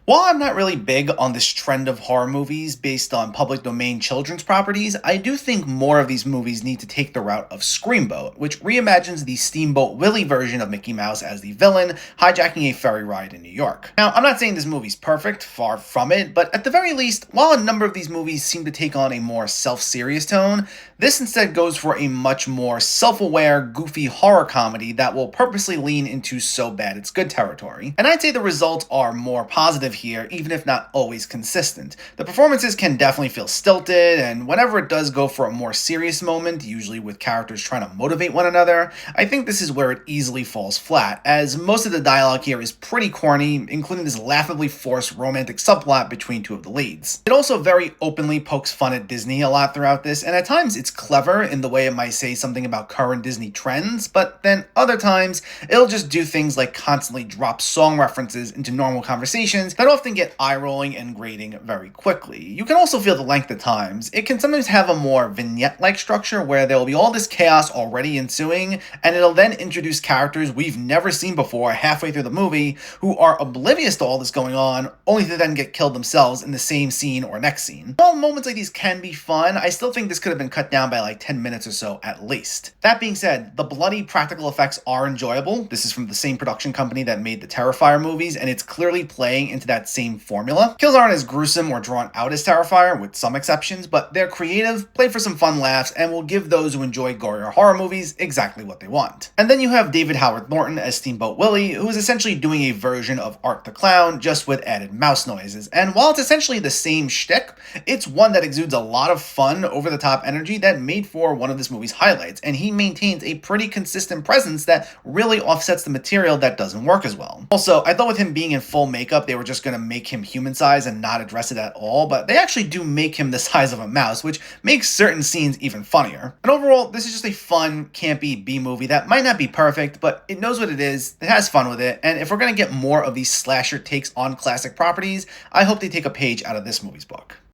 While I'm not really big on this trend of horror movies based on public domain children's properties, I do think more of these movies need to take the route of Screamboat, which reimagines the Steamboat Willie version of Mickey Mouse as the villain, hijacking a ferry ride in New York. Now, I'm not saying this movie's perfect, far from it, but at the very least, while a number of these movies seem to take on a more self-serious tone, this instead goes for a much more self-aware, goofy horror comedy that will purposely lean into so bad it's good territory. And I'd say the results are more positive here, even if not always consistent. The performances can definitely feel stilted, and whenever it does go for a more serious moment, usually with characters trying to motivate one another, I think this is where it easily falls flat, as most of the dialogue here is pretty corny, including this laughably forced romantic subplot between two of the leads. It also very openly pokes fun at Disney a lot throughout this, and at times it's clever in the way it might say something about current Disney trends, but then other times it'll just do things like constantly drop song references into normal conversations that often get eye-rolling and grating very quickly. You can also feel the length at times. It can sometimes have a more vignette-like structure where there will be all this chaos already ensuing, and it'll then introduce characters we've never seen before halfway through the movie who are oblivious to all this going on, only to then get killed themselves in the same scene or next scene. While moments like these can be fun, I still think this could have been cut down by like 10 minutes or so at least. That being said, the bloody practical effects are enjoyable. This is from the same production company that made the Terrifier movies, and it's clearly playing into that same formula. Kills aren't as gruesome or drawn out as Terrifier, with some exceptions, but they're creative, play for some fun laughs, and will give those who enjoy gorier horror movies exactly what they want. And then you have David Howard Thornton as Steamboat Willie, who is essentially doing a version of Art the Clown, just with added mouse noises. And while it's essentially the same shtick, it's one that exudes a lot of fun, over-the-top energy that made for one of this movie's highlights, and he maintains a pretty consistent presence that really offsets the material that doesn't work as well. Also, I thought with him being in full makeup, they were just going to make him human size and not address it at all, but they actually do make him the size of a mouse, which makes certain scenes even funnier. And overall, this is just a fun, campy B-movie that might not be perfect, but it knows what it is, it has fun with it, and if we're going to get more of these slasher takes on classic properties, I hope they take a page out of this movie's book.